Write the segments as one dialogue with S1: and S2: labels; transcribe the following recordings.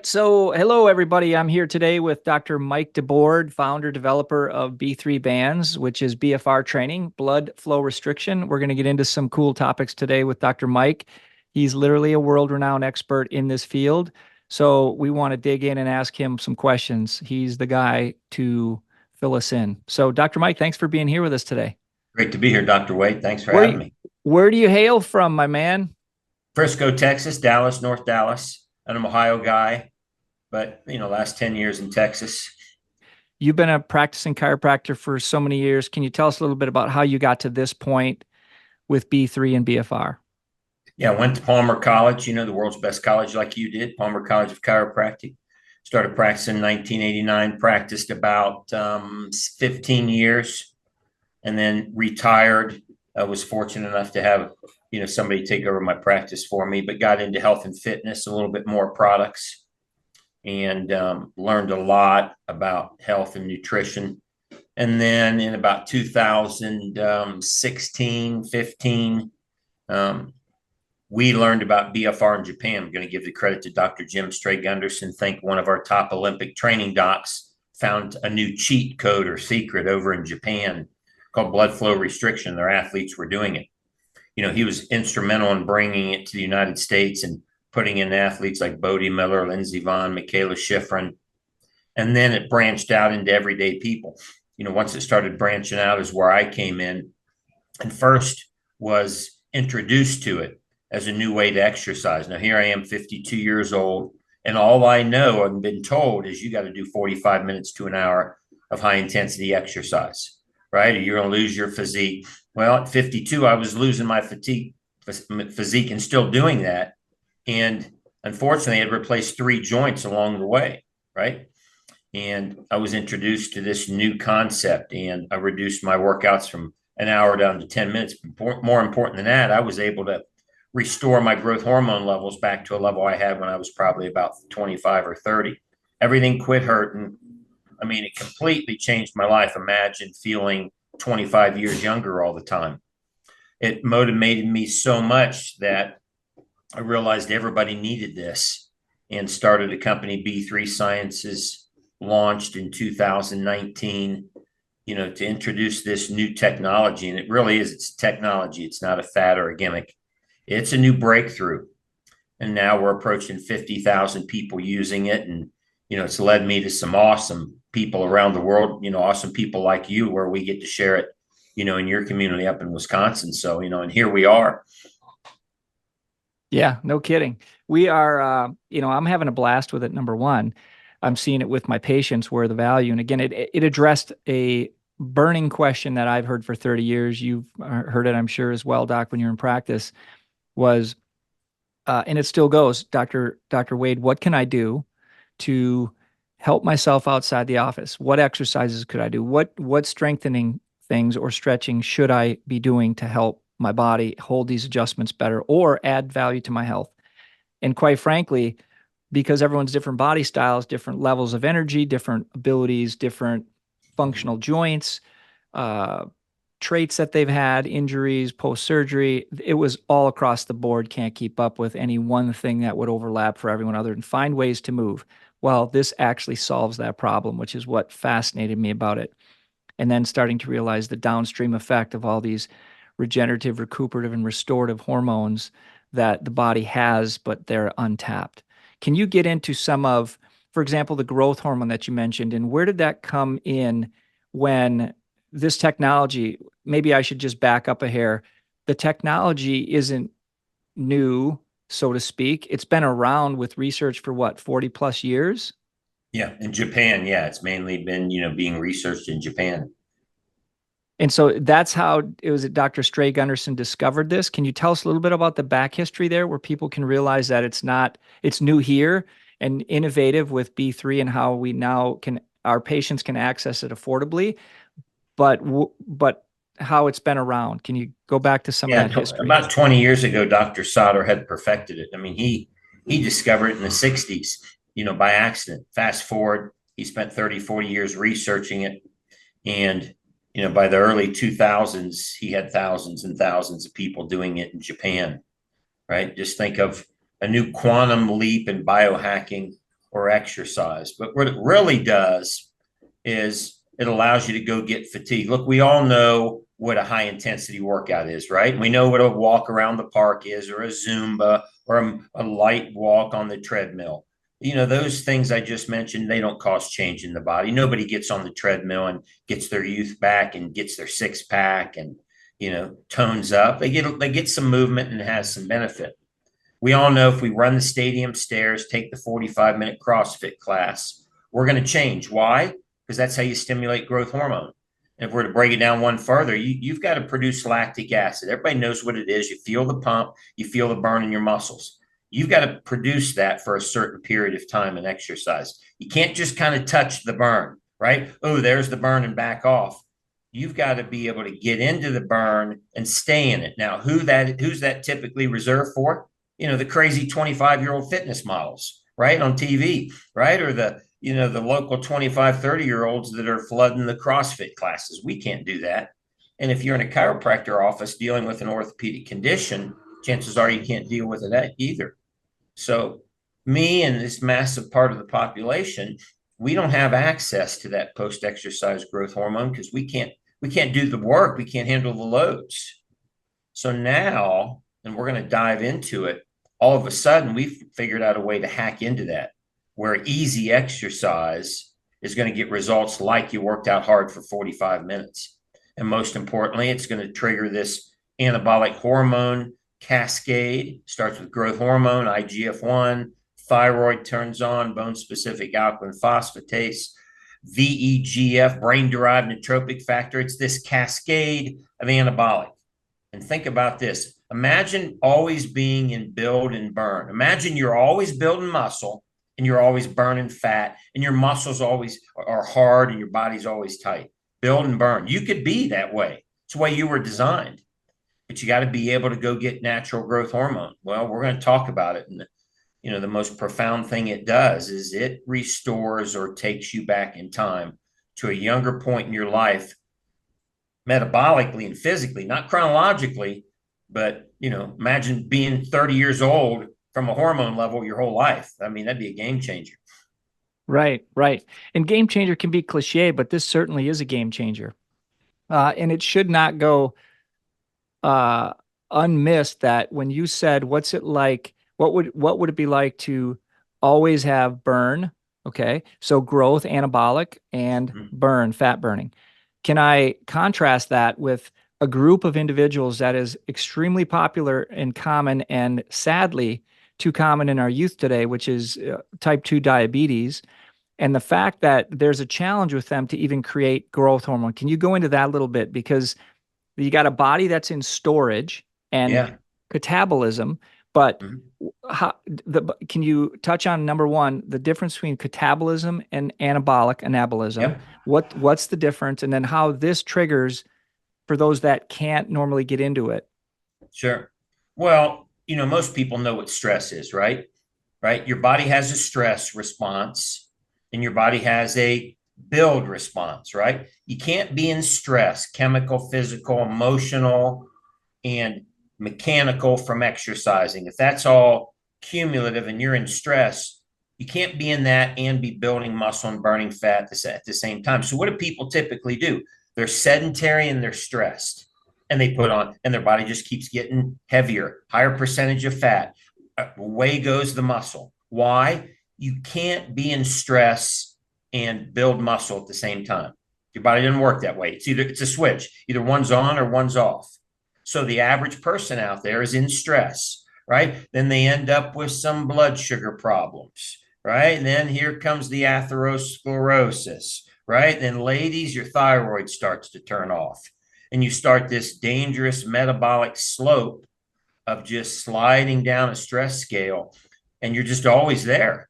S1: So, hello everybody. I'm here today with Dr. Mike DeBord, founder, developer of B3 Bands, which is BFR training, blood flow restriction. We're going to get into some cool topics today with Dr. Mike. He's literally a world-renowned expert in this field. So, we want to dig in and ask him some questions. He's the guy to fill us in. So, Dr. Mike, thanks for being here with us today.
S2: Great to be here, Dr. Wade. Thanks for having
S1: Where
S2: me.
S1: where do you hail from, my man?
S2: Frisco, Texas, Dallas, North Dallas. I'm an Ohio guy, but last 10 years in Texas.
S1: You've been a practicing chiropractor for so many years. Can you tell us a little bit about how you got to this point with B3 and BFR?
S2: Yeah, I went to Palmer College, the world's best college like you did, Palmer College of Chiropractic. Started practicing in 1989, practiced about 15 years, and then retired. I was fortunate enough to have, somebody take over my practice for me, but got into health and fitness, a little bit more products, and learned a lot about health and nutrition. And then in about 2016, 15, we learned about BFR in Japan. I'm going to give the credit to Dr. Jim Straygunderson. Think one of our top Olympic training docs found a new cheat code or secret over in Japan called blood flow restriction. Their athletes were doing it. He was instrumental in bringing it to the United States and putting in athletes like Bodie Miller, Lindsey Vonn, Michaela Schifrin. And then it branched out into everyday people. Once it started branching out is where I came in and first was introduced to it as a new way to exercise. Now, here I am, 52 years old, and all I know and been told is you got to do 45 minutes to an hour of high intensity exercise, right? Or you're going to lose your physique. Well, at 52, I was losing my physique and still doing that. And unfortunately, I had replaced 3 joints along the way, right? And I was introduced to this new concept, and I reduced my workouts from an hour down to 10 minutes. More important than that, I was able to restore my growth hormone levels back to a level I had when I was probably about 25 or 30. Everything quit hurting. I mean, it completely changed my life. Imagine feeling 25 years younger all the time. It motivated me so much that I realized everybody needed this and started a company, B3 Sciences, launched in 2019, to introduce this new technology. And it really is, it's technology. It's not a fad or a gimmick. It's a new breakthrough. And now we're approaching 50,000 people using it. And, it's led me to some awesome people around the world, awesome people like you, where we get to share it, in your community up in Wisconsin. So, and here we are.
S1: Yeah, no kidding. We are, I'm having a blast with it. Number one, I'm seeing it with my patients where the value, and again, it addressed a burning question that I've heard for 30 years. You've heard it, I'm sure, as well, Doc, when you're in practice, was, and it still goes, Dr. Wade, what can I do to help myself outside the office? What exercises could I do? What strengthening things or stretching should I be doing to help my body hold these adjustments better or add value to my health? And quite frankly, because everyone's different body styles, different levels of energy, different abilities, different functional joints, traits that they've had, injuries, post-surgery, it was all across the board. Can't keep up with any one thing that would overlap for everyone other than find ways to move. Well, this actually solves that problem, which is what fascinated me about it. And then starting to realize the downstream effect of all these regenerative, recuperative, and restorative hormones that the body has, but they're untapped. Can you get into some of, for example, the growth hormone that you mentioned, and where did that come in when this technology, maybe I should just back up a hair. The technology isn't new, so to speak. It's been around with research for what, 40 plus years?
S2: Yeah. In Japan, yeah, it's mainly been, being researched in Japan.
S1: And so that's how it was that Dr. Stray Gunderson discovered this. Can you tell us a little bit about the back history there where people can realize that it's new here and innovative with B3 and how we now our patients can access it affordably, but how it's been around. Can you go back to some of
S2: Yeah,
S1: that history?
S2: about 20 years ago, Dr. Sauter had perfected it. I mean, he discovered it in the 60s, by accident. Fast forward, he spent 30, 40 years researching it. And, by the early 2000s, he had thousands and thousands of people doing it in Japan, right? Just think of a new quantum leap in biohacking or exercise. But what it really does is it allows you to go get fatigue. Look, we all know what a high intensity workout is, right? We know what a walk around the park is, or a Zumba, or a light walk on the treadmill. You know, those things I just mentioned, they don't cause change in the body. Nobody gets on the treadmill and gets their youth back and gets their six pack and, you know, tones up. They get some movement and it has some benefit. We all know if we run the stadium stairs, take the 45-minute CrossFit class, we're going to change. Why? Because that's how you stimulate growth hormone. And if we're to break it down one further, you've got to produce lactic acid. Everybody knows what it is. You feel the pump, you feel the burn in your muscles. You've got to produce that for a certain period of time in exercise. You can't just kind of touch the burn, right? Oh, there's the burn and back off. You've got to be able to get into the burn and stay in it. Now, who's that typically reserved for? You know, the crazy 25-year-old fitness models, right, on TV, right? Or the local 25, 30-year-olds that are flooding the CrossFit classes. We can't do that. And if you're in a chiropractor office dealing with an orthopedic condition, chances are you can't deal with it either. So me and this massive part of the population, we don't have access to that post-exercise growth hormone because we can't do the work. We can't handle the loads. So now, and we're going to dive into it, all of a sudden we've figured out a way to hack into that, where easy exercise is going to get results like you worked out hard for 45 minutes. And most importantly, it's going to trigger this anabolic hormone cascade. Starts with growth hormone, IGF-1, thyroid turns on, bone-specific alkaline phosphatase, VEGF, brain-derived neurotrophic factor. It's this cascade of anabolic. And think about this. Imagine always being in build and burn. Imagine you're always building muscle and you're always burning fat and your muscles always are hard and your body's always tight. Build and burn. You could be that way. It's the way you were designed. But you got to be able to go get natural growth hormone. Well, we're going to talk about it. And, you know, the most profound thing it does is it restores or takes you back in time to a younger point in your life, metabolically and physically, not chronologically, but, you know, imagine being 30 years old from a hormone level your whole life. I mean, that'd be a game changer.
S1: Right, right. And game changer can be cliche, but this certainly is a game changer. And it should not go unmissed that when you said, what's it like, what would it be like to always have burn? Okay. So growth, anabolic, and burn, fat burning. Can I contrast that with a group of individuals that is extremely popular and common, and sadly too common in our youth today, which is type 2 diabetes, and the fact that there's a challenge with them to even create growth hormone? Can you go into that a little bit? Because you got a body that's in storage and catabolism, but can you touch on, number one, the difference between catabolism and anabolic anabolism?
S2: Yep.
S1: What's the difference? And then how this triggers for those that can't normally get into it?
S2: Sure. Well, you know, most people know what stress is, right? Right. Your body has a stress response and your body has a build response, right? You can't be in stress, chemical, physical, emotional, and mechanical from exercising. If that's all cumulative and you're in stress, you can't be in that and be building muscle and burning fat at the same time. So what do people typically do? They're sedentary and they're stressed, and they put on, and their body just keeps getting heavier, higher percentage of fat. Away goes the muscle. Why? You can't be in stress and build muscle at the same time. Your body doesn't work that way. It's a switch. Either one's on or one's off. So the average person out there is in stress, right? Then they end up with some blood sugar problems, right? And then here comes the atherosclerosis, right? Then ladies, your thyroid starts to turn off. And you start this dangerous metabolic slope of just sliding down a stress scale. And you're just always there.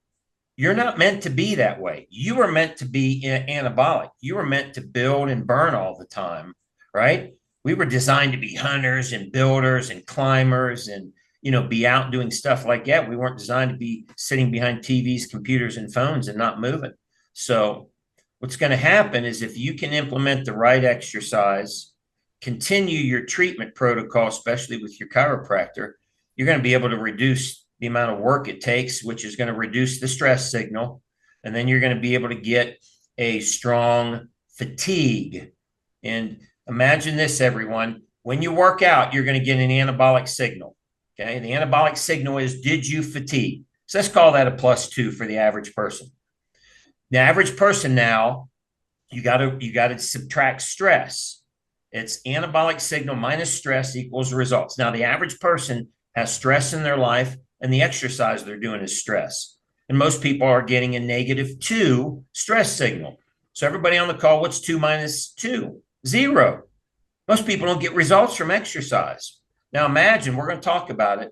S2: You're not meant to be that way. You were meant to be anabolic. You were meant to build and burn all the time, right? We were designed to be hunters and builders and climbers and, you know, be out doing stuff like that. We weren't designed to be sitting behind TVs, computers, and phones and not moving. So what's going to happen is if you can implement the right exercise, continue your treatment protocol, especially with your chiropractor, you're going to be able to reduce the amount of work it takes, which is going to reduce the stress signal. And then you're going to be able to get a strong fatigue. And imagine this, everyone. When you work out, you're going to get an anabolic signal. Okay. The anabolic signal is, did you fatigue? So let's call that a +2 for the average person. The average person now, you got to subtract stress. It's anabolic signal minus stress equals results. Now, the average person has stress in their life, and the exercise they're doing is stress. And most people are getting a -2 stress signal. So everybody on the call, what's 2 minus 2? 0. Most people don't get results from exercise. Now imagine, we're going to talk about it.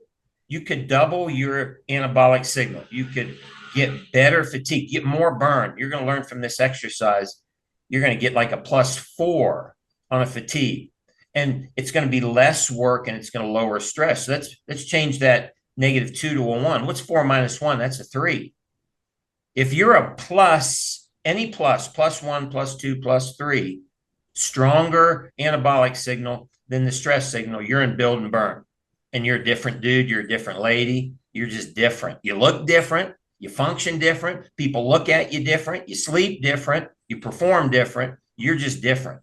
S2: You could double your anabolic signal. You could get better fatigue, get more burn. You're going to learn from this exercise. You're going to get like a +4 on a fatigue. And it's going to be less work, and it's going to lower stress. So let's change that -2 to a 1. What's 4 minus 1? That's a 3. If you're a plus, any plus, +1, +2, +3, stronger anabolic signal than the stress signal, you're in build and burn. And you're a different dude. You're a different lady. You're just different. You look different. You function different. People look at you different. You sleep different. You perform different. You're just different.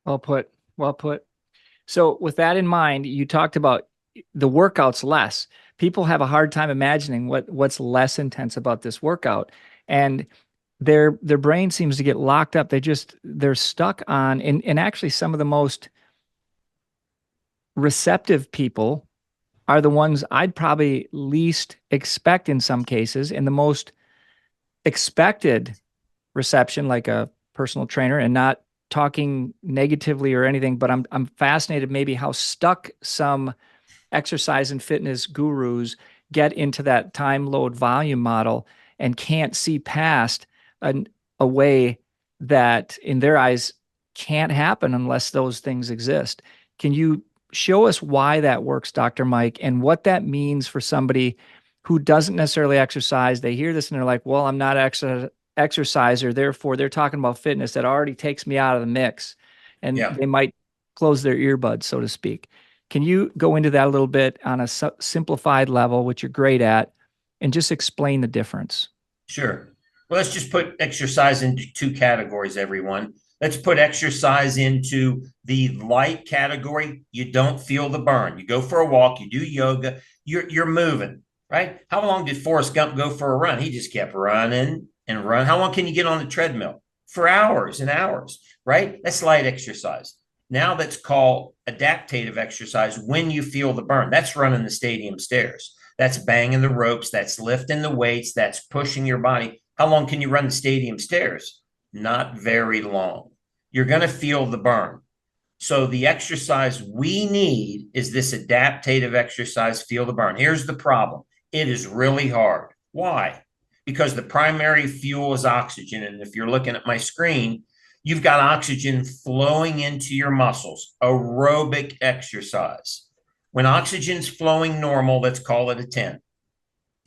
S1: Well put. Well put. So with that in mind, you talked about the workouts less. People have a hard time imagining what's less intense about this workout. And their brain seems to get locked up. They're stuck on, and actually some of the most receptive people are the ones I'd probably least expect in some cases, and the most expected reception, like a personal trainer, and not talking negatively or anything, but I'm fascinated maybe how stuck some exercise and fitness gurus get into that time load volume model and can't see past a way that in their eyes can't happen unless those things exist. Can you show us why that works, Dr. Mike, and what that means for somebody who doesn't necessarily exercise? They hear this and they're like, well, I'm not an exerciser, therefore they're talking about fitness. That already takes me out of the mix. And they might close their earbuds, so to speak. Can you go into that a little bit on a simplified level, which you're great at, and just explain the difference?
S2: Sure. Well, let's just put exercise into 2 categories, everyone. Let's put exercise into the light category. You don't feel the burn. You go for a walk, you do yoga, you're moving, right? How long did Forrest Gump go for a run? He just kept running and run. How long can you get on the treadmill? For hours and hours, right? That's light exercise. Now that's called adaptive exercise when you feel the burn. That's running the stadium stairs. That's banging the ropes. That's lifting the weights. That's pushing your body. How long can you run the stadium stairs? Not very long. You're going to feel the burn. So the exercise we need is this adaptive exercise, feel the burn. Here's the problem. It is really hard. Why? Because the primary fuel is oxygen. And if you're looking at my screen, you've got oxygen flowing into your muscles, aerobic exercise. When oxygen's flowing normal, let's call it a 10.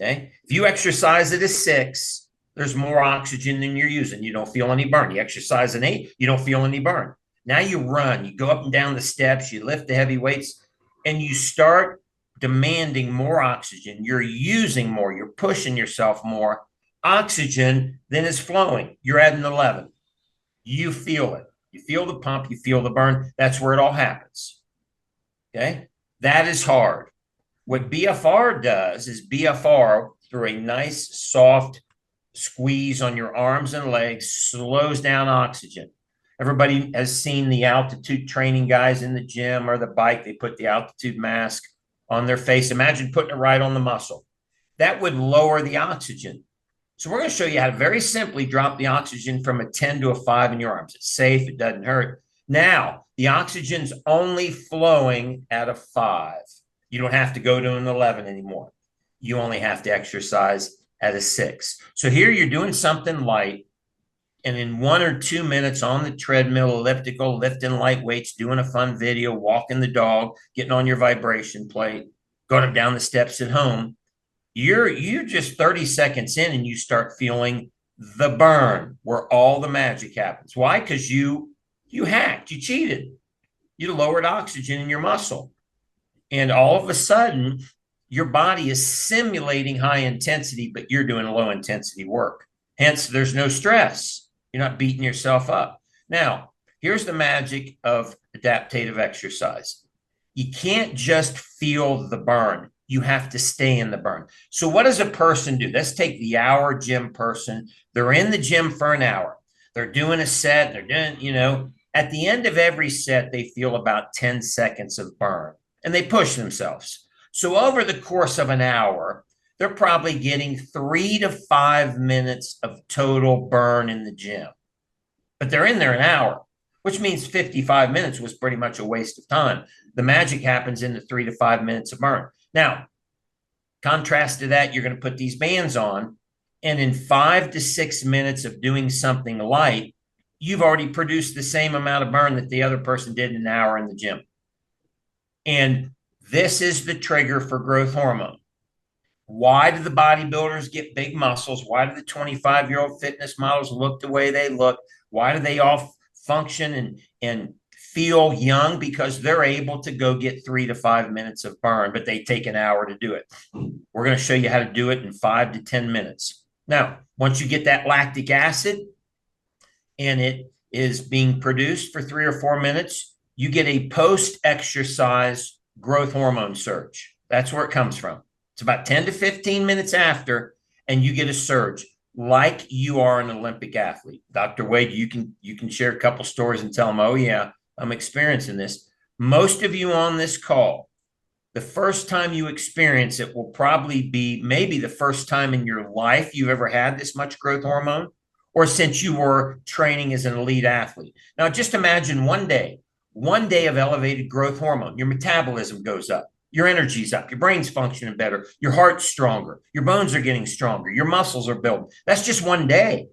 S2: Okay. If you exercise at a 6, there's more oxygen than you're using. You don't feel any burn. You exercise an 8, you don't feel any burn. Now you run, you go up and down the steps, you lift the heavy weights, and you start demanding more oxygen. You're using more, you're pushing yourself more. Oxygen then is flowing. You're at an 11. You feel it. You feel the pump, you feel the burn. That's where it all happens. Okay? That is hard. What BFR does is BFR, through a nice, soft squeeze on your arms and legs, slows down oxygen. Everybody has seen the altitude training guys in the gym or the bike. They put the altitude mask on their face. Imagine putting it right on the muscle. That would lower the oxygen. So we're going to show you how to very simply drop the oxygen from a 10 to a 5 in your arms. It's safe. It doesn't hurt. Now, the oxygen's only flowing at a 5. You don't have to go to an 11 anymore. You only have to exercise at a 6. So here you're doing something light, and in 1 or 2 minutes on the treadmill, elliptical, lifting light weights, doing a fun video, walking the dog, getting on your vibration plate, going down the steps at home, you're just 30 seconds in and you start feeling the burn where all the magic happens. Why? Because you hacked, you cheated. You lowered oxygen in your muscle. And all of a sudden, your body is simulating high intensity, but you're doing low intensity work. Hence, there's no stress. You're not beating yourself up. Now, here's the magic of adaptive exercise. You can't just feel the burn. You have to stay in the burn. So what does a person do? Let's take the hour gym person. They're in the gym for an hour. They're doing a set. They're doing, at the end of every set, they feel about 10 seconds of burn and they push themselves. So over the course of an hour, they're probably getting 3 to 5 minutes of total burn in the gym. But they're in there an hour, which means 55 minutes was pretty much a waste of time. The magic happens in the 3 to 5 minutes of burn. Now, contrast to that, you're going to put these bands on, and in 5 to 6 minutes of doing something light, you've already produced the same amount of burn that the other person did in an hour in the gym. And this is the trigger for growth hormone. Why do the bodybuilders get big muscles? Why do the 25-year-old fitness models look the way they look? Why do they all function and feel young? Because they're able to go get 3 to 5 minutes of burn, but they take an hour to do it. We're going to show you how to do it in 5 to 10 minutes. Now, once you get that lactic acid and it is being produced for 3 or 4 minutes, you get a post-exercise growth hormone surge. That's where it comes from. It's about 10 to 15 minutes after, and you get a surge like you are an Olympic athlete. Dr. Wade, you can share a couple stories and tell them, oh yeah, I'm experiencing this. Most of you on this call, the first time you experience it will probably be maybe the first time in your life you've ever had this much growth hormone, or since you were training as an elite athlete. Now, just imagine one day of elevated growth hormone, your metabolism goes up. Your energy's up, your brain's functioning better, your heart's stronger, your bones are getting stronger, your muscles are building. That's just one day.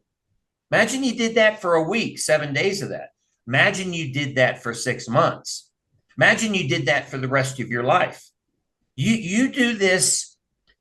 S2: Imagine you did that for a week, 7 days of that. Imagine you did that for 6 months. Imagine you did that for the rest of your life. You do this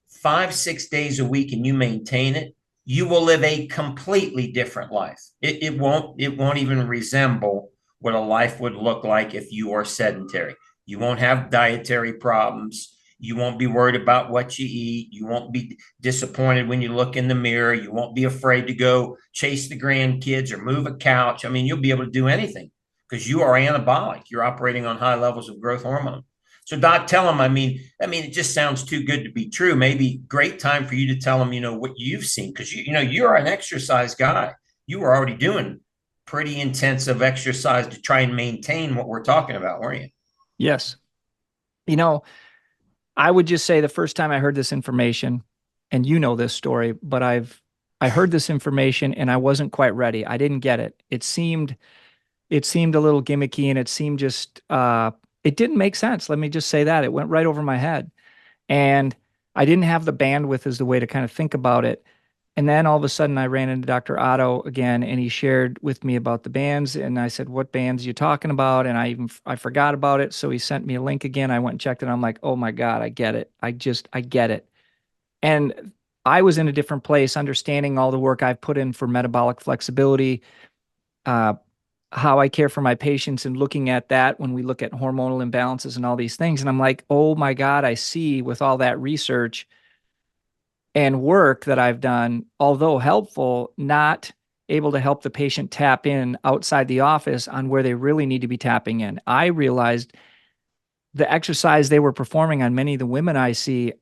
S2: 5, 6 days a week and you maintain it, you will live a completely different life. It won't even resemble what a life would look like if you are sedentary. You won't have dietary problems. You won't be worried about what you eat. You won't be disappointed when you look in the mirror. You won't be afraid to go chase the grandkids or move a couch. I mean, you'll be able to do anything because you are anabolic. You're operating on high levels of growth hormone. So, Doc, tell them, I mean, it just sounds too good to be true. Maybe great time for you to tell them, what you've seen, because you're an exercise guy. You were already doing pretty intensive exercise to try and maintain what we're talking about, weren't you?
S1: Yes. I would just say the first time I heard this information, and this story, but I heard this information and I wasn't quite ready. I didn't get it. It seemed a little gimmicky and it seemed just it didn't make sense. Let me just say that. It went right over my head. And I didn't have the bandwidth as the way to kind of think about it. And then all of a sudden I ran into Dr. Otto again, and he shared with me about the bands. And I said, what bands are you talking about? And I forgot about it. So he sent me a link again. I went and checked it. I'm like, oh my God, I get it. I get it. And I was in a different place, understanding all the work I've put in for metabolic flexibility, how I care for my patients, and looking at that when we look at hormonal imbalances and all these things. And I'm like, oh my God, I see with all that research and work that I've done, although helpful, not able to help the patient tap in outside the office on where they really need to be tapping in. I realized the exercise they were performing on many of the women I see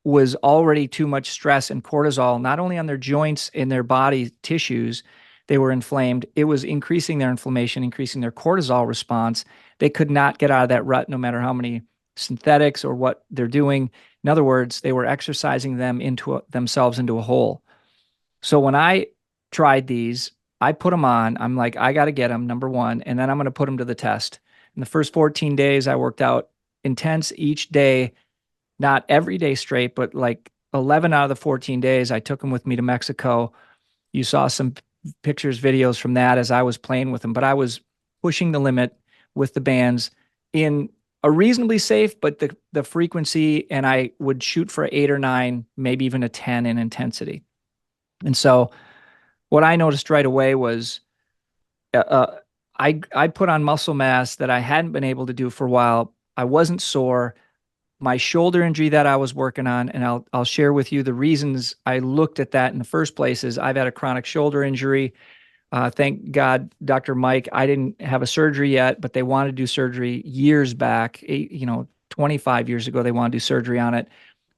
S1: was already too much stress and cortisol, not only on their joints and their body tissues, they were inflamed. It was increasing their inflammation, increasing their cortisol response. They could not get out of that rut no matter how many synthetics or what they're doing. In other words, they were exercising themselves into a hole. So when I tried these, I put them on. I'm like, I got to get them, number one, and then I'm going to put them to the test. In the first 14 days, I worked out intense each day, not every day straight, but like 11 out of the 14 days, I took them with me to Mexico. You saw some pictures, videos from that as I was playing with them, but I was pushing the limit with the bands in a reasonably safe, but the frequency, and I would shoot for 8 or 9, maybe even a 10 in intensity. And so what I noticed right away was I put on muscle mass that I hadn't been able to do for a while. I wasn't sore. my shoulder injury that I was working on, and I'll share with you the reasons I looked at that in the first place. Is I've had a chronic shoulder injury. Thank God, Dr. Mike, I didn't have a surgery yet, but they wanted to do surgery years back, 25 years ago, they wanted to do surgery on it.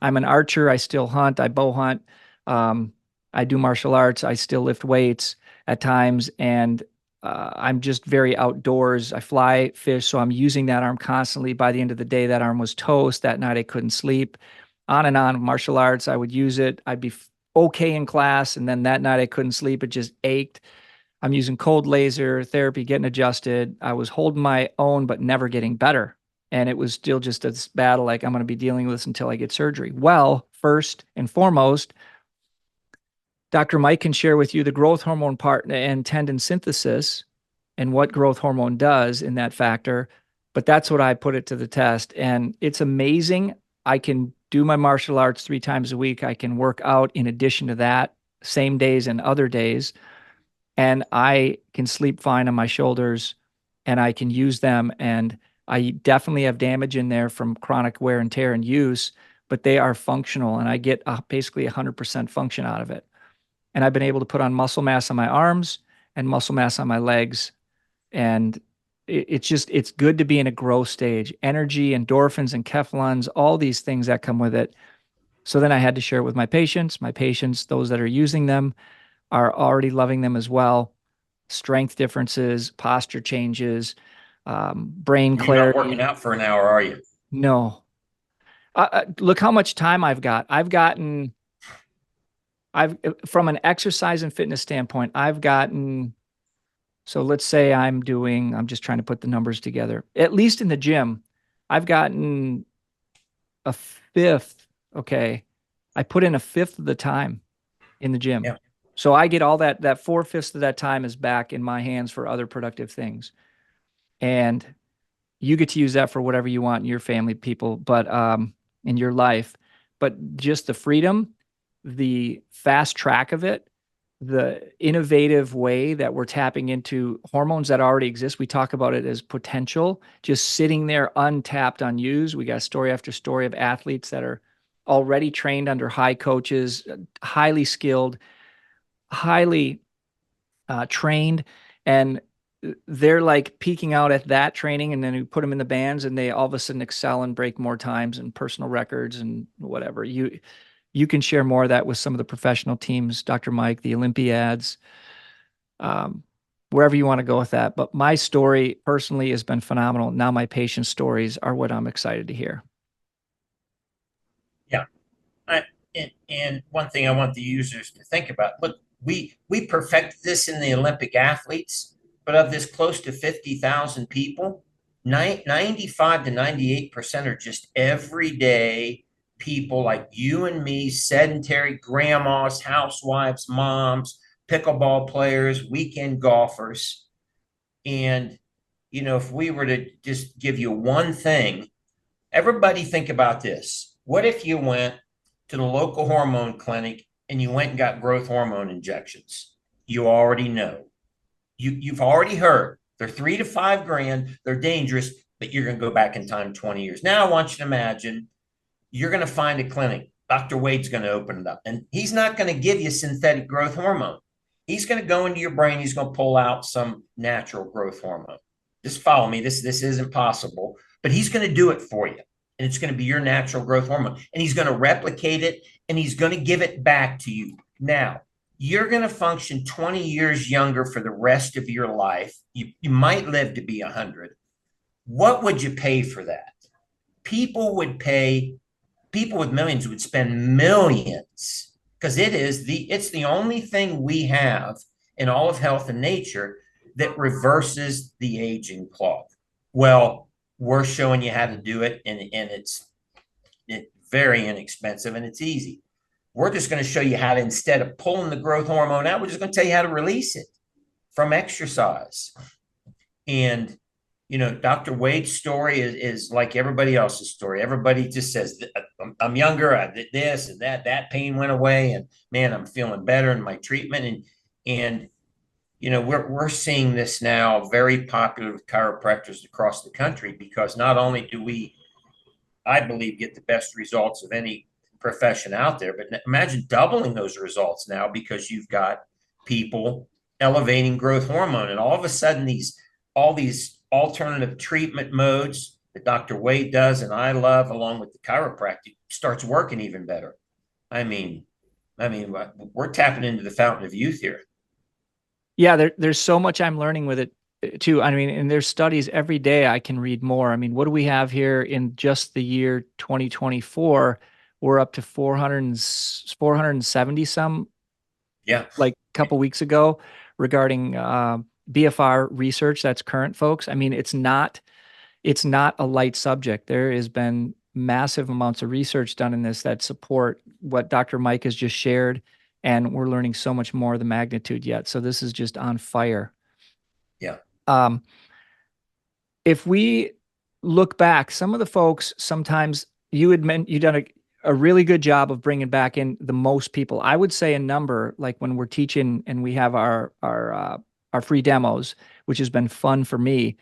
S1: I'm an archer. I still hunt. I bow hunt. Um, I do martial arts. I still lift weights at times. And I'm just very outdoors. I fly, fish. So I'm using that arm constantly. By the end of the day, that arm was toast. That night, I couldn't sleep. On and on. Martial arts, I would use it. I'd be okay in class. And then that night, I couldn't sleep. It just ached. I'm using cold laser therapy, getting adjusted. I was holding my own, but never getting better. And it was still just this battle, like I'm going to be dealing with this until I get surgery. Well, first and foremost, Dr. Mike can share with you the growth hormone part and tendon synthesis and what growth hormone does in that factor. But that's what I put it to the test. And it's amazing. I can do my martial arts 3 times a week. I can work out in addition to that, same days and other days. And I can sleep fine on my shoulders and I can use them. And I definitely have damage in there from chronic wear and tear and use, but they are functional and I get basically 100% function out of it. And I've been able to put on muscle mass on my arms and muscle mass on my legs. And it's good to be in a growth stage. Energy, endorphins, and kephalons, all these things that come with it. So then I had to share it with my patients. My patients, those that are using them, are already loving them as well. Strength differences, posture changes, brain
S2: You're not
S1: clarity.
S2: working out for an hour, are you?
S1: No. Look how much time I've got. From an exercise and fitness standpoint, so let's say I'm just trying to put the numbers together. At least in the gym, I've gotten a fifth. Okay. I put in a fifth of the time in the gym.
S2: Yeah.
S1: So I get all that 4/5 of that time is back in my hands for other productive things. And you get to use that for whatever you want in your family, people, but in your life. But just the freedom, the fast track of it, the innovative way that we're tapping into hormones that already exist. We talk about it as potential, just sitting there untapped, unused. We got story after story of athletes that are already trained under high coaches, highly skilled, highly trained, and they're like peaking out at that training, and then you put them in the bands and they all of a sudden excel and break more times and personal records and whatever. You can share more of that with some of the professional teams, Dr. Mike, the Olympiads, wherever you want to go with that. But my story personally has been phenomenal. Now my patients' stories are what I'm excited to hear.
S2: Yeah. And one thing I want the users to think about, look, we perfect this in the Olympic athletes, but of this close to 50,000 people, 95 to 98% are just everyday people like you and me, sedentary grandmas, housewives, moms, pickleball players, weekend golfers. And, if we were to just give you one thing, everybody think about this. What if you went to the local hormone clinic and you went and got growth hormone injections? You already know. You've already heard they're $3 to $5 grand. They're dangerous, but you're going to go back in time 20 years. Now I want you to imagine you're going to find a clinic. Dr. Wade's going to open it up, and he's not going to give you synthetic growth hormone. He's going to go into your brain. He's going to pull out some natural growth hormone. Just follow me. This isn't possible, but he's going to do it for you. And it's going to be your natural growth hormone. And he's going to replicate it and he's going to give it back to you. Now, you're going to function 20 years younger for the rest of your life. You might live to be 100. What would you pay for that? People with millions would spend millions because it's the only thing we have in all of health and nature that reverses the aging clock. Well, we're showing you how to do it, and it's very inexpensive and it's easy. We're just going to show you how to, instead of pulling the growth hormone out, we're just going to tell you how to release it from exercise. And, Dr. Wade's story is like everybody else's story. Everybody just says, I'm younger, I did this and that pain went away, and man, I'm feeling better in my treatment. And we're seeing this now very popular with chiropractors across the country, because not only do we I believe, get the best results of any profession out there. But imagine doubling those results now, because you've got people elevating growth hormone, and all of a sudden all these alternative treatment modes that Dr. Wade does and I love, along with the chiropractic, starts working even better. I mean, we're tapping into the fountain of youth here.
S1: Yeah, there's so much I'm learning with it too. I mean, and there's studies every day I can read more. I mean, what do we have here in just the year 2024? We're up to 470 some,
S2: Yeah.
S1: like a couple weeks ago, regarding BFR research that's current, folks. I mean, it's not a light subject. There has been massive amounts of research done in this that support what Dr. Mike has just shared, and we're learning so much more of the magnitude yet. So this is just on fire.
S2: Yeah.
S1: If we look back, some of the folks, sometimes you've done a really good job of bringing back in the most people. I would say a number, like when we're teaching and we have our free demos, which has been fun for me,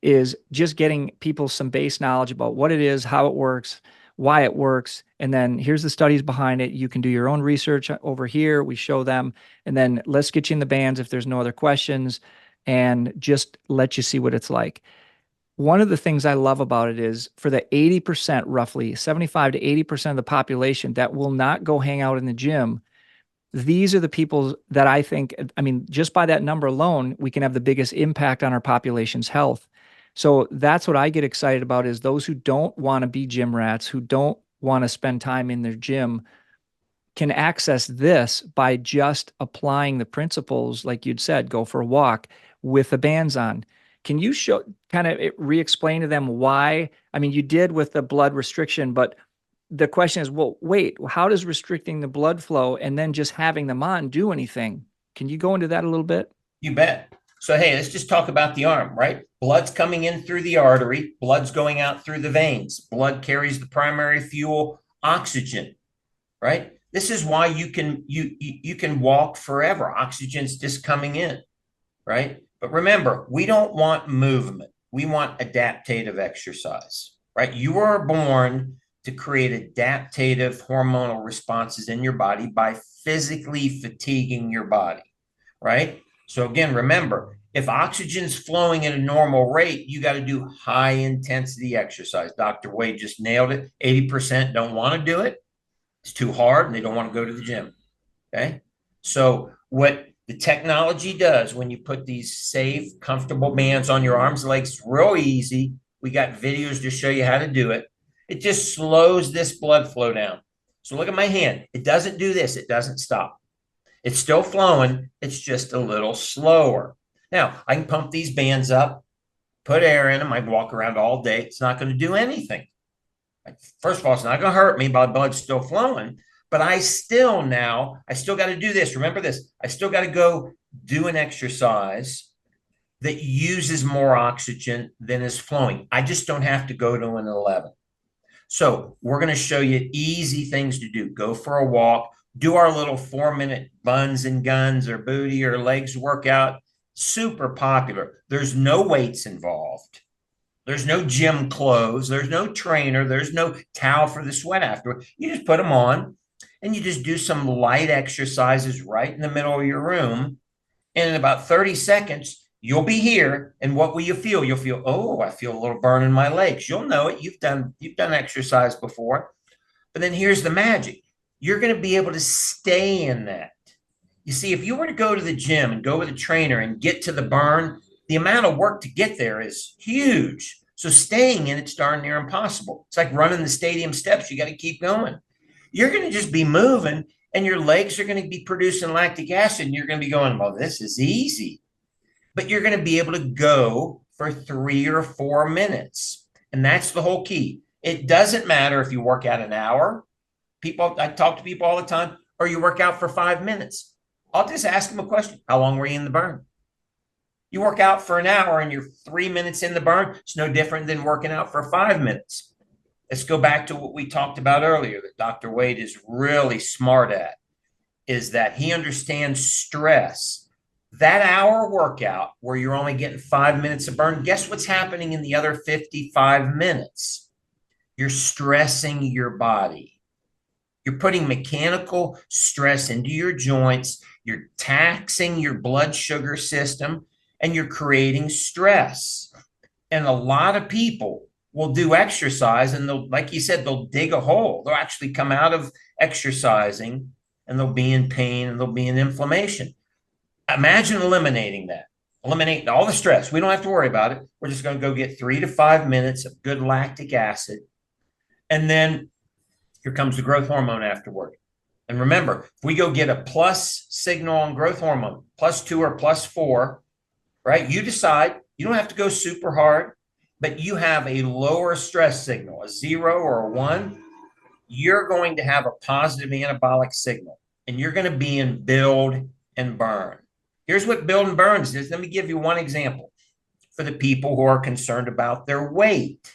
S1: is just getting people some base knowledge about what it is, how it works, why it works. And then here's the studies behind it. You can do your own research over here. We show them, and then let's get you in the bands if there's no other questions, and just let you see what it's like. One of the things I love about it is, for the 80%, roughly 75 to 80% of the population that will not go hang out in the gym, these are the people that I think, I mean, just by that number alone, we can have the biggest impact on our population's health. So that's what I get excited about, is those who don't want to be gym rats, who don't want to spend time in their gym, can access this by just applying the principles, like you'd said, go for a walk with the bands on. Can you kind of re-explain to them why? I mean, you did with the blood restriction, but the question is, well, wait, how does restricting the blood flow and then just having them on do anything? Can you go into that a little bit?
S2: You bet. So, hey, let's just talk about the arm, right? Blood's coming in through the artery. Blood's going out through the veins. Blood carries the primary fuel, oxygen, right? This is why you can walk forever. Oxygen's just coming in, right? But remember, we don't want movement. We want adaptative exercise, right? You are born to create adaptative hormonal responses in your body by physically fatiguing your body, right? So again, remember, if oxygen's flowing at a normal rate, you got to do high intensity exercise. Dr. Wade just nailed it. 80% don't want to do it. It's too hard and they don't want to go to the gym. Okay. So what the technology does, when you put these safe, comfortable bands on your arms and legs, real easy. We got videos to show you how to do it. It just slows this blood flow down. So look at my hand. It doesn't do this. It doesn't stop. It's still flowing. It's just a little slower. Now, I can pump these bands up, put air in them. I can walk around all day. It's not going to do anything. First of all, it's not going to hurt me. My blood's still flowing. But I still got to do this. Remember this. I still got to go do an exercise that uses more oxygen than is flowing. I just don't have to go to an 11. So we're going to show you easy things to do. Go for a walk. Do our little 4-minute buns and guns or booty or legs workout. Super popular. There's no weights involved. There's no gym clothes. There's no trainer. There's no towel for the sweat afterward. You just put them on and you just do some light exercises right in the middle of your room. And in about 30 seconds, you'll be here. And what will you feel? You'll feel, oh, I feel a little burn in my legs. You'll know it. You've done exercise before. But then here's the magic. You're going to be able to stay in that. You see, if you were to go to the gym and go with a trainer and get to the burn, the amount of work to get there is huge. So staying in it's darn near impossible. It's like running the stadium steps. You got to keep going. You're going to just be moving and your legs are going to be producing lactic acid. And you're going to be going, well, this is easy. But you're going to be able to go for 3 or 4 minutes. And that's the whole key. It doesn't matter if you work out an hour. I talk to people all the time, or you work out for 5 minutes. I'll just ask them a question. How long were you in the burn? You work out for an hour and you're 3 minutes in the burn. It's no different than working out for 5 minutes. Let's go back to what we talked about earlier that Dr. Wade is really smart at, is that he understands stress. That hour workout where you're only getting 5 minutes of burn, guess what's happening in the other 55 minutes? You're stressing your body. You're putting mechanical stress into your joints. You're taxing your blood sugar system, and you're creating stress. And a lot of people will do exercise, and they'll, like you said, they'll dig a hole. They'll actually come out of exercising and they'll be in pain and they'll be in inflammation. Imagine eliminating that. Eliminate all the stress. We don't have to worry about it. We're just going to go get 3 to 5 minutes of good lactic acid. And then here comes the growth hormone afterward. And remember, if we go get a plus signal on growth hormone, +2 or +4, right? You decide. You don't have to go super hard, but you have a lower stress signal, a 0 or a 1. You're going to have a positive anabolic signal, and you're going to be in build and burn. Here's what build and burn is. Let me give you one example for the people who are concerned about their weight.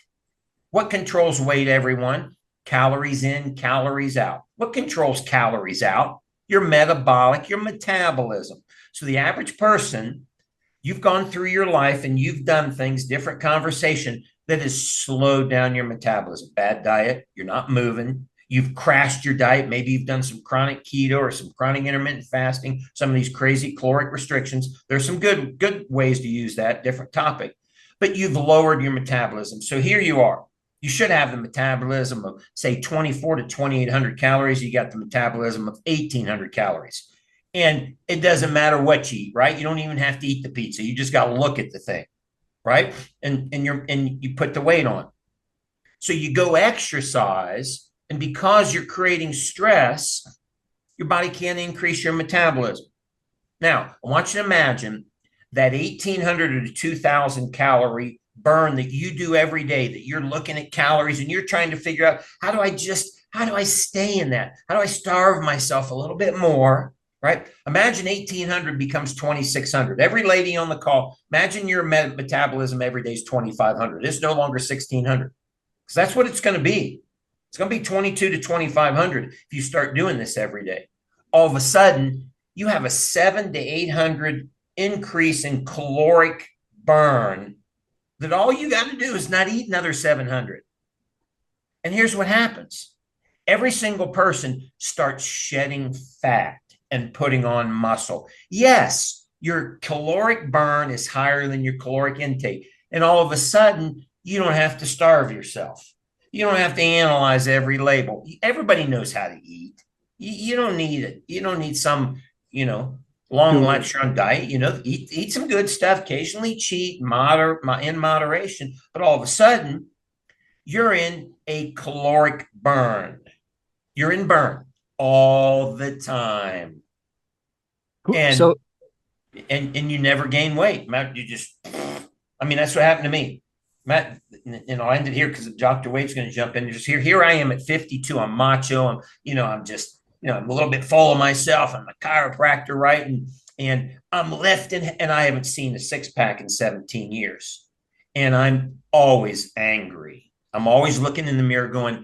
S2: What controls weight, everyone? Calories in, calories out. What controls calories out? Your metabolic, your metabolism. So the average person, you've gone through your life and you've done things, different conversation that has slowed down your metabolism. Bad diet, you're not moving. You've crashed your diet. Maybe you've done some chronic keto or some chronic intermittent fasting, some of these crazy caloric restrictions. There's some good ways to use that, different topic. But you've lowered your metabolism. So here you are. You should have the metabolism of, say, 24 to 2,800 calories. You got the metabolism of 1,800 calories. And it doesn't matter what you eat, right? You don't even have to eat the pizza. You just got to look at the thing, right? And you put the weight on. So you go exercise, and because you're creating stress, your body can't increase your metabolism. Now, I want you to imagine that 1,800 or 2,000 calorie burn that you do every day, that you're looking at calories and you're trying to figure out, how do I stay in that? How do I starve myself a little bit more, right? Imagine 1,800 becomes 2,600. Every lady on the call, imagine your metabolism every day is 2,500. It's no longer 1,600, because that's what it's going to be. It's going to be 22 to 2,500 if you start doing this every day. All of a sudden, you have a 700 to 800 increase in caloric burn, that all you got to do is not eat another 700. And here's what happens. Every single person starts shedding fat and putting on muscle. Yes, your caloric burn is higher than your caloric intake. And all of a sudden, you don't have to starve yourself. You don't have to analyze every label. Everybody knows how to eat. You don't need it. You don't need some, long lecture on diet. Eat some good stuff, occasionally cheat, in moderation, but all of a sudden you're in a caloric burn. You're in burn all the time. And you never gain weight. Matt, that's what happened to me. Matt, I ended here because Dr. Wade's going to jump in. Just here I am at 52. I'm macho. I'm just, I'm a little bit full of myself. I'm a chiropractor, right? And I'm lifting, and I haven't seen a six-pack in 17 years. And I'm always angry. I'm always looking in the mirror going,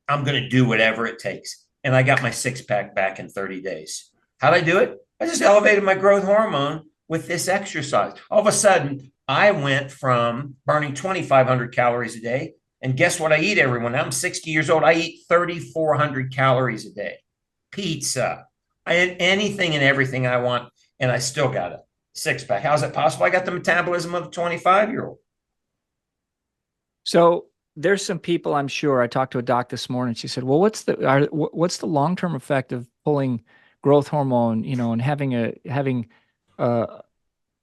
S2: I'm going to do whatever it takes. And I got my six-pack back in 30 days. How'd I do it? I just elevated my growth hormone with this exercise. All of a sudden, I went from burning 2,500 calories a day. And guess what I eat, everyone? I'm 60 years old. I eat 3,400 calories a day. Pizza. I had anything and everything I want, and I still got a six-pack. How is that possible? I got the metabolism of a 25-year-old.
S1: So there's some people, I'm sure. I talked to a doc this morning. She said, well, what's the long-term effect of pulling growth hormone, and having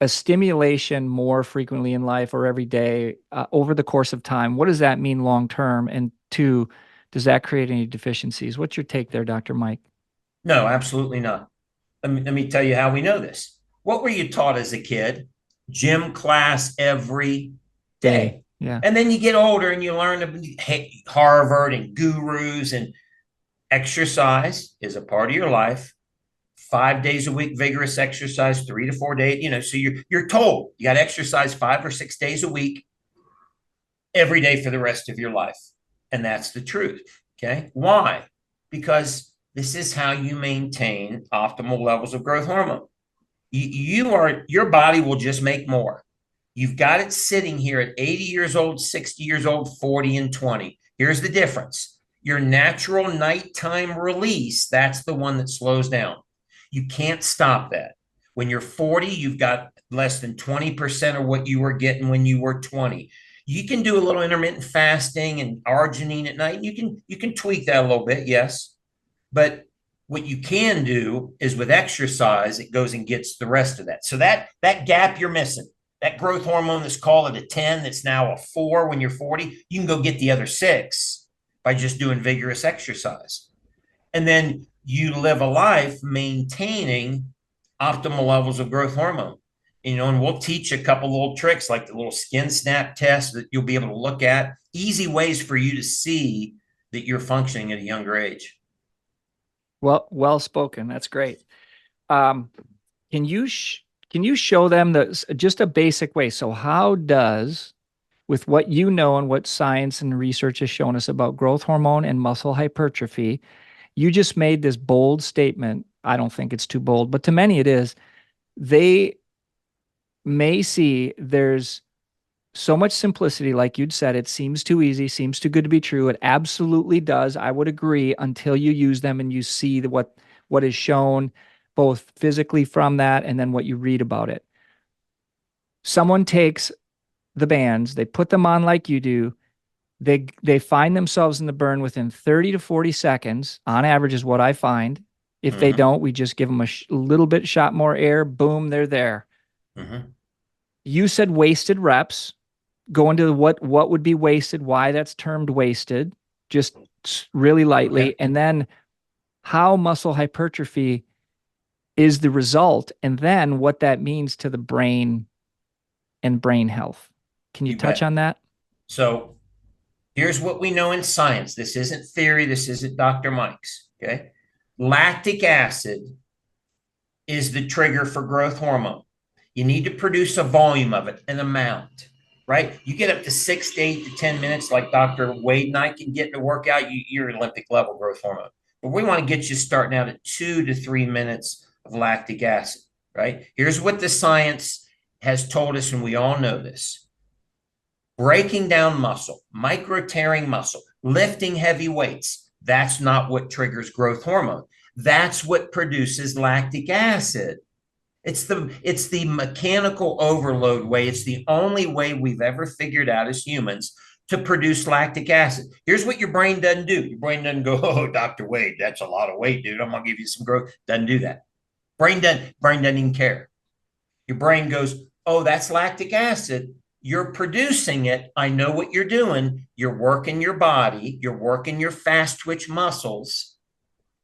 S1: a stimulation more frequently in life or every day over the course of time? What does that mean long-term? And two, does that create any deficiencies? What's your take there, Dr. Mike?
S2: No, absolutely not. Let me tell you how we know this. What were you taught as a kid? Gym class every day.
S1: Yeah.
S2: And then you get older and you learn about Harvard and gurus, and exercise is a part of your life. 5 days a week, vigorous exercise, 3 to 4 days, so you're told you got to exercise 5 or 6 days a week, every day for the rest of your life. And that's the truth. Okay. Why? Because this is how you maintain optimal levels of growth hormone. Your body will just make more. You've got it sitting here at 80 years old, 60 years old, 40 and 20. Here's the difference. Your natural nighttime release, that's the one that slows down. You can't stop that. When you're 40, you've got less than 20% of what you were getting when you were 20. You can do a little intermittent fasting and arginine at night. You can tweak that a little bit, yes. But what you can do is with exercise, it goes and gets the rest of that. So that gap you're missing, that growth hormone that's called a 10, that's now a 4 when you're 40, you can go get the other 6 by just doing vigorous exercise. And then you live a life maintaining optimal levels of growth hormone. And we'll teach a couple little tricks like the little skin snap test that you'll be able to look at, easy ways for you to see that you're functioning at a younger age.
S1: Well spoken. That's great. Can you show them just a basic way? So how does, with what you know and what science and research has shown us about growth hormone and muscle hypertrophy, you just made this bold statement. I don't think it's too bold, but to many it is. They may see there's so much simplicity, like you'd said. It seems too easy, seems too good to be true. It absolutely does. I would agree, until you use them and you see what is shown both physically from that and then what you read about it. Someone takes the bands, they put them on like you do. They find themselves in the burn within 30 to 40 seconds, on average, is what I find. If they don't, we just give them a little bit shot more air. Boom, they're there. You said wasted reps. Go into what would be wasted, why that's termed wasted, just really lightly. Okay. And then how muscle hypertrophy is the result, and then what that means to the brain and brain health. Can you touch on that?
S2: So here's what we know in science. This isn't theory. This isn't Dr. Mike's. Okay. Lactic acid is the trigger for growth hormone. You need to produce a volume of it, an amount, right? You get up to 6 to 8 to 10 minutes, like Dr. Wade and I can get to work out, you're Olympic level growth hormone. But we want to get you starting out at 2 to 3 minutes of lactic acid, right? Here's what the science has told us, and we all know this. Breaking down muscle, micro tearing muscle, lifting heavy weights, that's not what triggers growth hormone. That's what produces lactic acid. It's the mechanical overload way. It's the only way we've ever figured out as humans to produce lactic acid. Here's what your brain doesn't do. Your brain doesn't go, oh, Dr. Wade, that's a lot of weight, dude. I'm going to give you some growth. Doesn't do that. Brain doesn't even care. Your brain goes, oh, that's lactic acid. You're producing it. I know what you're doing. You're working your body. You're working your fast twitch muscles.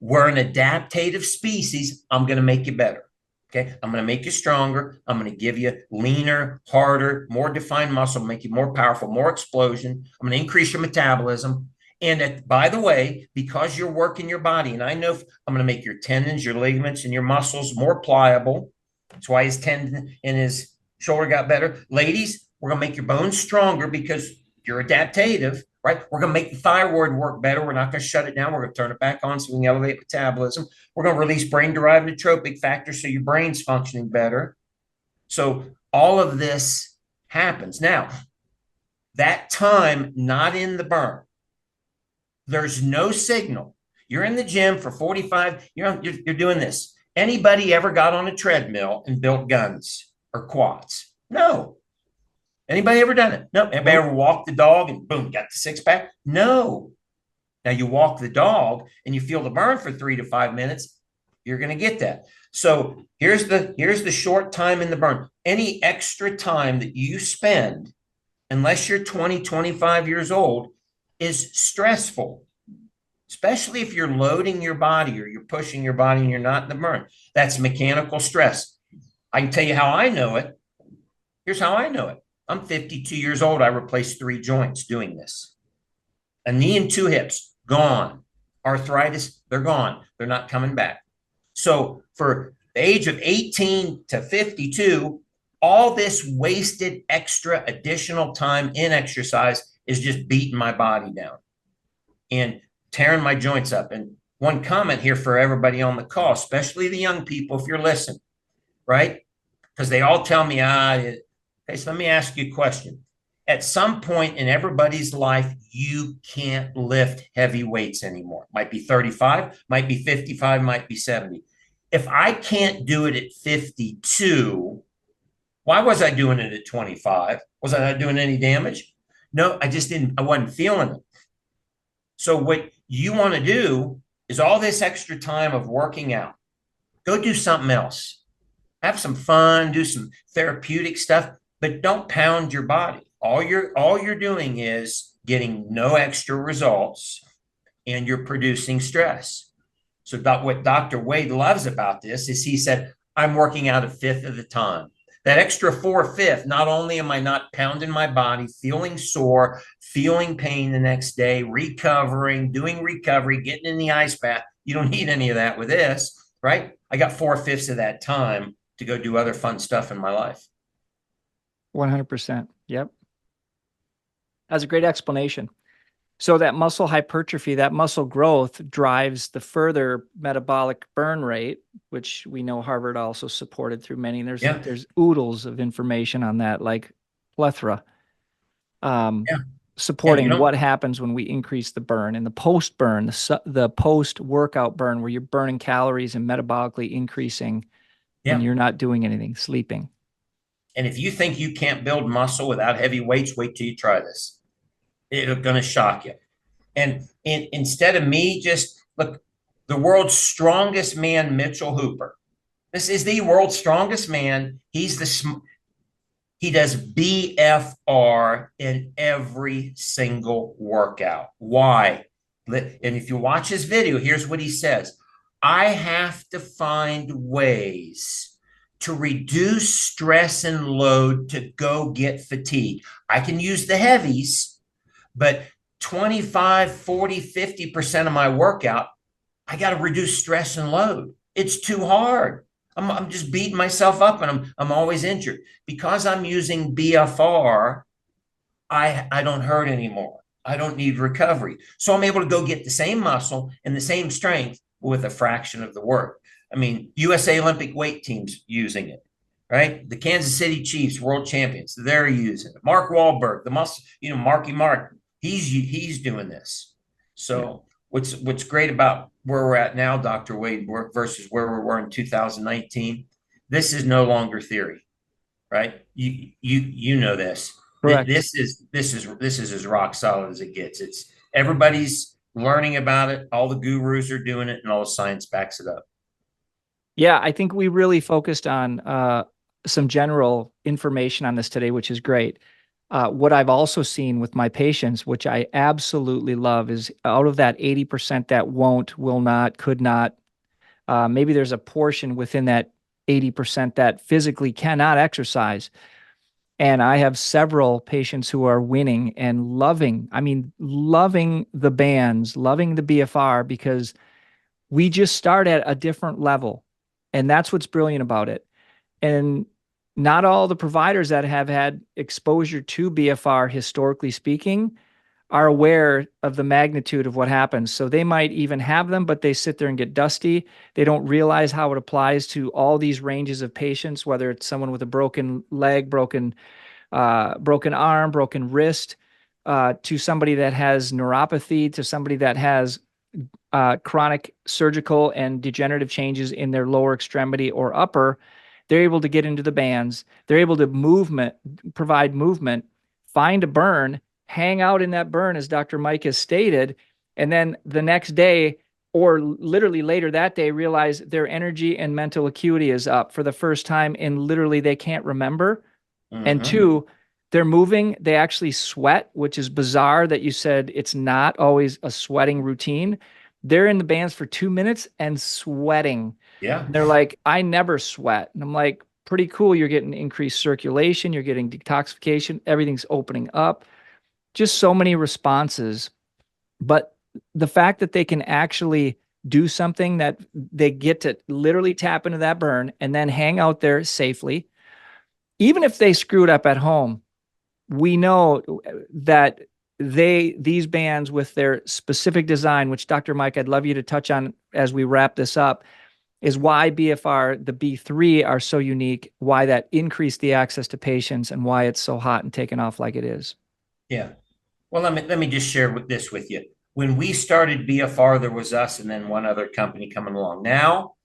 S2: We're an adaptative species. I'm going to make you better. Okay. I'm going to make you stronger. I'm going to give you leaner, harder, more defined muscle, make you more powerful, more explosion. I'm going to increase your metabolism. And by the way, because you're working your body, and I know I'm going to make your tendons, your ligaments, and your muscles more pliable. That's why his tendon and his shoulder got better. Ladies, we're going to make your bones stronger because you're adaptative, right? We're going to make the thyroid work better. We're not going to shut it down. We're going to turn it back on so we can elevate metabolism. We're going to release brain-derived nootropic factors so your brain's functioning better. So all of this happens. Now, that time not in the burn, there's no signal. You're in the gym for 45, you're doing this. Anybody ever got on a treadmill and built guns or quads? No. Anybody ever done it? No. Anybody ever walked the dog and boom, got the six pack? No. Now you walk the dog and you feel the burn for 3 to 5 minutes, you're going to get that. So here's the short time in the burn. Any extra time that you spend, unless you're 20, 25 years old, is stressful, especially if you're loading your body or you're pushing your body and you're not in the burn. That's mechanical stress. I can tell you how I know it. Here's how I know it. I'm 52 years old. I replaced 3 joints doing this. A knee and 2 hips, gone. Arthritis, they're gone. They're not coming back. So for the age of 18 to 52, all this wasted extra additional time in exercise is just beating my body down and tearing my joints up. And one comment here for everybody on the call, especially the young people, if you're listening, right? Because they all tell me, okay, so let me ask you a question. at some point in everybody's life, you can't lift heavy weights anymore. Might be 35, might be 55, might be 70. If I can't do it at 52, why was I doing it at 25? Was I not doing any damage? No, I wasn't feeling it. So what you want to do is all this extra time of working out, go do something else. Have some fun, do some therapeutic stuff, but don't pound your body. All you're doing is getting no extra results, and you're producing stress. So what Dr. Wade loves about this is he said, I'm working out a fifth of the time. That extra 4/5, not only am I not pounding my body, feeling sore, feeling pain the next day, recovering, doing recovery, getting in the ice bath. You don't need any of that with this, right? I got 4/5 of that time to go do other fun stuff in my life.
S1: 100%. Yep. That's a great explanation. So that muscle hypertrophy, that muscle growth drives the further metabolic burn rate, which we know Harvard also supported through many. There's oodles of information on that, like plethora, supporting what happens when we increase the burn and the post burn, the post workout burn, where you're burning calories and metabolically increasing when you're not doing anything, sleeping.
S2: And if you think you can't build muscle without heavy weights, wait till you try this. It's going to shock you. And instead of me, just look, the world's strongest man, Mitchell Hooper. This is the world's strongest man. He does BFR in every single workout. Why? And if you watch his video, here's what he says. I have to find ways to reduce stress and load to go get fatigue. I can use the heavies, but 25, 40, 50% of my workout, I got to reduce stress and load. It's too hard. I'm just beating myself up, and I'm always injured. Because I'm using BFR, I don't hurt anymore. I don't need recovery. So I'm able to go get the same muscle and the same strength with a fraction of the work. I mean, USA Olympic weight teams using it, right? The Kansas City Chiefs, world champions, they're using it. Mark Wahlberg, the muscle, Marky Mark, he's doing this. So what's great about where we're at now, Dr. Wade, versus where we were in 2019, this is no longer theory, right? You know this.
S1: Correct.
S2: This is as rock solid as it gets. It's everybody's learning about it. All the gurus are doing it, and all the science backs it up.
S1: Yeah, I think we really focused on some general information on this today, which is great. What I've also seen with my patients, which I absolutely love, is out of that 80% that won't, will not, could not, maybe there's a portion within that 80% that physically cannot exercise. And I have several patients who are winning and loving the bands, loving the BFR, because we just start at a different level. And that's what's brilliant about it. And not all the providers that have had exposure to BFR, historically speaking, are aware of the magnitude of what happens. So they might even have them, but they sit there and get dusty. They don't realize how it applies to all these ranges of patients, whether it's someone with a broken leg, broken arm, broken wrist, to somebody that has neuropathy, to somebody that has chronic surgical and degenerative changes in their lower extremity or upper. They're able to get into the bands. They're able to provide movement, find a burn, hang out in that burn, as Dr. Mike has stated, and then the next day, or literally later that day, realize their energy and mental acuity is up for the first time, and literally they can't remember. Mm-hmm. And two, they're moving. They actually sweat, which is bizarre that you said it's not always a sweating routine. They're in the bands for 2 minutes and sweating.
S2: Yeah.
S1: They're like, I never sweat. And I'm like, pretty cool. You're getting increased circulation. You're getting detoxification. Everything's opening up. Just so many responses. But the fact that they can actually do something that they get to literally tap into that burn and then hang out there safely, even if they screwed up at home, we know that these bands with their specific design, which Dr. Mike, I'd love you to touch on as we wrap this up, is why BFR, the B3 are so unique, why that increased the access to patients and why it's so hot and taken off like it is.
S2: Yeah. Well, let me just share this with you. When we started BFR, there was us and then one other company coming along. Now,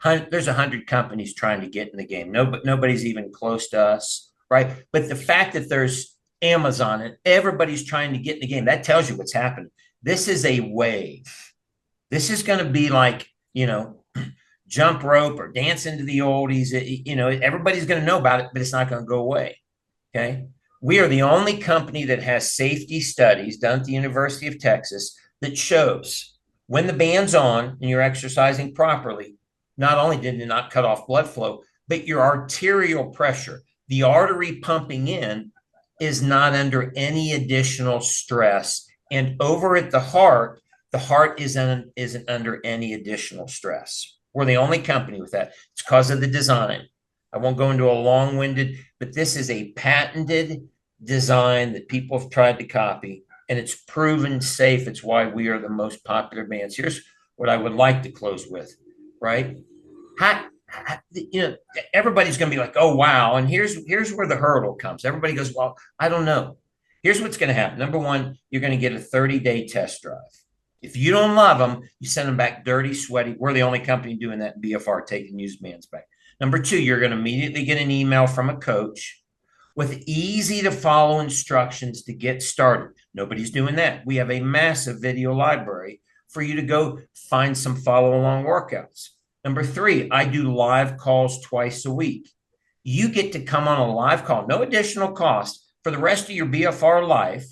S2: there's 100 companies trying to get in the game. Nobody's even close to us, right? But the fact that there's Amazon and everybody's trying to get in the game, that tells you what's happening. This is a wave. This is going to be like, jump rope or dance into the oldies. Everybody's going to know about it, but it's not going to go away. Okay. We are the only company that has safety studies done at the University of Texas that shows when the band's on and you're exercising properly, not only did it not cut off blood flow, but your arterial pressure, the artery pumping in, is not under any additional stress. And over at the heart isn't under any additional stress. We're the only company with that. It's because of the design. I won't go into a long-winded, but this is a patented design that people have tried to copy, and it's proven safe. It's why we are the most popular bands. Here's what I would like to close with, right? Everybody's going to be like, oh, wow. And here's where the hurdle comes. Everybody goes, well, I don't know. Here's what's going to happen. Number one, you're going to get a 30-day test drive. If you don't love them, you send them back dirty, sweaty. We're the only company doing that in BFR, taking used bands back. Number two, you're going to immediately get an email from a coach with easy to follow instructions to get started. Nobody's doing that. We have a massive video library for you to go find some follow along workouts. Number three, I do live calls twice a week. You get to come on a live call, no additional cost, for the rest of your BFR life,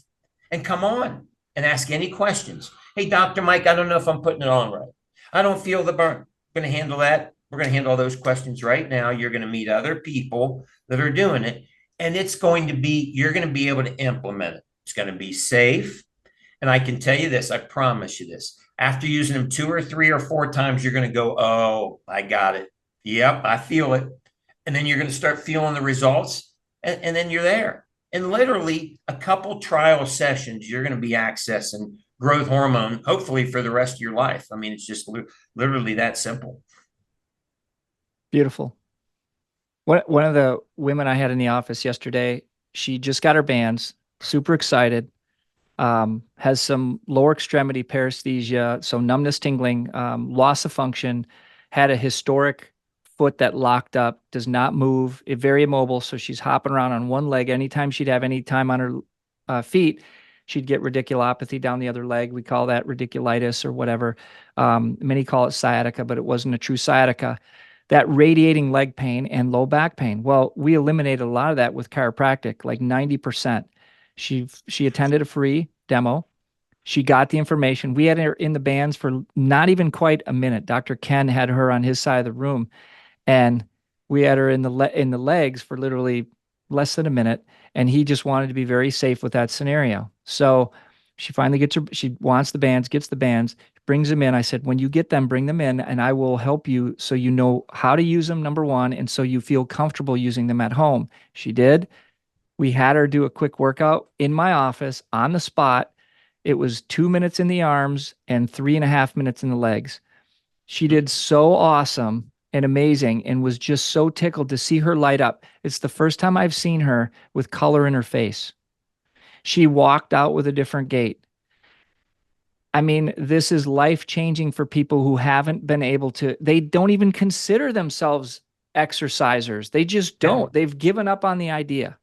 S2: and come on and ask any questions. Hey, Dr. Mike, I don't know if I'm putting it on right. I don't feel the burn. I'm going to handle that. We're going to handle all those questions right now. You're going to meet other people that are doing it, and you're going to be able to implement it. It's going to be safe. And I can tell you this, I promise you this. After using them 2 or 3 or 4 times, you're going to go, oh, I got it. Yep, I feel it. And then you're going to start feeling the results, and then you're there. And literally a couple trial sessions, you're going to be accessing growth hormone, hopefully for the rest of your life. I mean, it's just literally that simple.
S1: Beautiful. One of the women I had in the office yesterday, she just got her bands, super excited, has some lower extremity paresthesia, so numbness, tingling, loss of function, had a historic foot that locked up, does not move, very immobile, so she's hopping around on one leg. Anytime she'd have any time on her feet, she'd get radiculopathy down the other leg. We call that radiculitis or whatever. Many call it sciatica, but it wasn't a true sciatica. That radiating leg pain and low back pain. Well, we eliminated a lot of that with chiropractic, like 90%. She attended a free demo. She got the information. We had her in the bands for not even quite a minute. Dr. Ken had her on his side of the room, and we had her in the legs for literally less than a minute. And he just wanted to be very safe with that scenario. So she finally she wants the bands, gets the bands, brings them in. I said, when you get them, bring them in, and I will help you so you know how to use them, number one, and so you feel comfortable using them at home. She did. We had her do a quick workout in my office on the spot. It was 2 minutes in the arms and 3.5 minutes in the legs. She did so awesome and amazing and was just so tickled to see her light up. It's the first time I've seen her with color in her face. She walked out with a different gait. I mean, this is life-changing for people who haven't been able to, they don't even consider themselves exercisers. They just don't.
S2: Yeah.
S1: They've given up on the idea.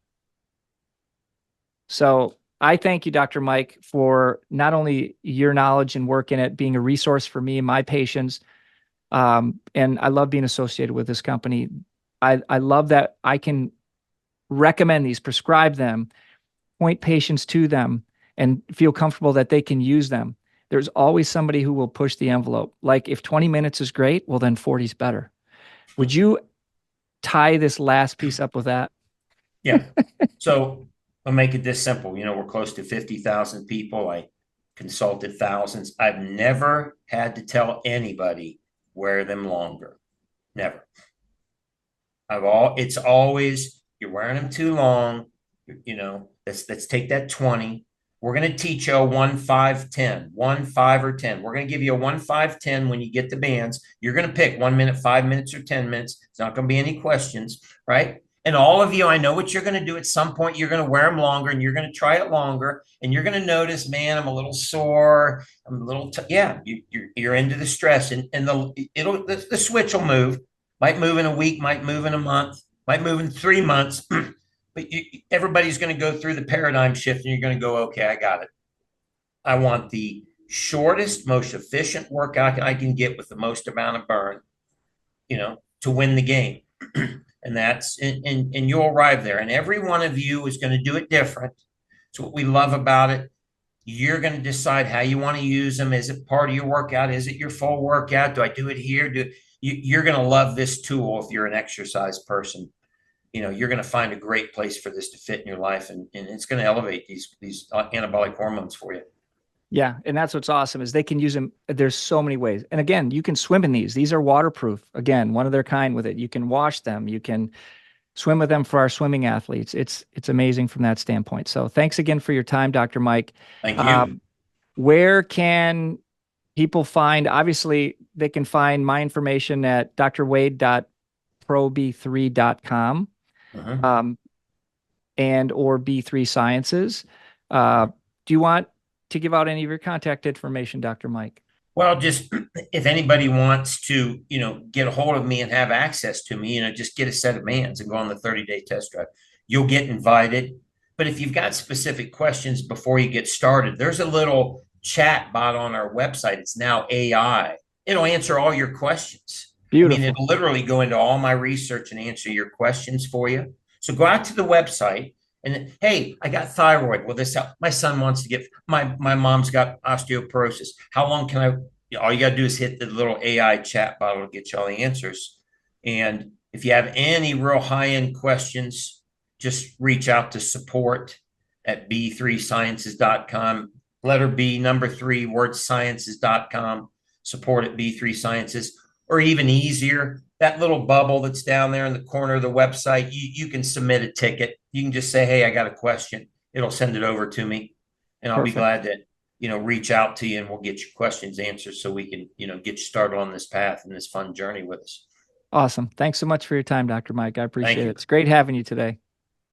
S1: So I thank you, Dr. Mike, for not only your knowledge and work in it, being a resource for me and my patients. And I love being associated with this company. I love that I can recommend these, prescribe them, point patients to them, and feel comfortable that they can use them. There's always somebody who will push the envelope. Like if 20 minutes is great, well, then 40 is better. Would you tie this last piece up with that?
S2: Yeah. So I'll make it this simple. We're close to 50,000 people. I consulted thousands. I've never had to tell anybody wear them longer. Never. It's always, you're wearing them too long. Let's take that 20. We're going to teach you a 1, 5, 10, 1, 5, or 10. We're going to give you a 1, 5, 10 when you get the bands. You're going to pick 1 minute, 5 minutes, or 10 minutes. It's not going to be any questions, right? And all of you, I know what you're going to do. At some point, you're going to wear them longer, and you're going to try it longer, and you're going to notice, man, I'm a little sore. I'm a little, yeah, you're into the stress, and the switch will move. Might move in a week, might move in a month, might move in 3 months. But everybody's going to go through the paradigm shift, and you're going to go, okay, I got it. I want the shortest, most efficient workout I can get with the most amount of burn, to win the game. and you'll arrive there. And every one of you is going to do it different. It's what we love about it. You're going to decide how you want to use them. Is it part of your workout? Is it your full workout? Do I do it here? You're going to love this tool if you're an exercise person. You're going to find a great place for this to fit in your life, and it's going to elevate these anabolic hormones for you.
S1: Yeah. And that's what's awesome is they can use them. There's so many ways. And again, you can swim in these. These are waterproof. Again, one of their kind with it. You can wash them. You can swim with them for our swimming athletes. It's amazing from that standpoint. So thanks again for your time, Dr. Mike.
S2: Thank you.
S1: Where can people find, obviously they can find my information at drwade.prob3.com. And or B3 Sciences. Do you want to give out any of your contact information, Dr. Mike?
S2: Well, just if anybody wants to, get a hold of me and have access to me, just get a set of bands and go on the 30-day test drive. You'll get invited. But if you've got specific questions before you get started, there's a little chat bot on our website. It's now AI. It'll answer all your questions.
S1: Beautiful.
S2: It'll literally go into all my research and answer your questions for you. So go out to the website and, hey, I got thyroid. Well, my son wants to get, my mom's got osteoporosis. How long can all you got to do is hit the little AI chat bot. It'll get you all the answers. And if you have any real high-end questions, just reach out to support at b3sciences.com. Letter B, number 3, word sciences.com. Support at B3 Sciences. Or even easier, that little bubble that's down there in the corner of the website, you can submit a ticket. You can just say, hey, I got a question. It'll send it over to me. And I'll be glad to, reach out to you, and we'll get your questions answered so we can, get you started on this path and this fun journey with us.
S1: Awesome. Thanks so much for your time, Dr. Mike. I appreciate it.
S2: You.
S1: It's great having you today.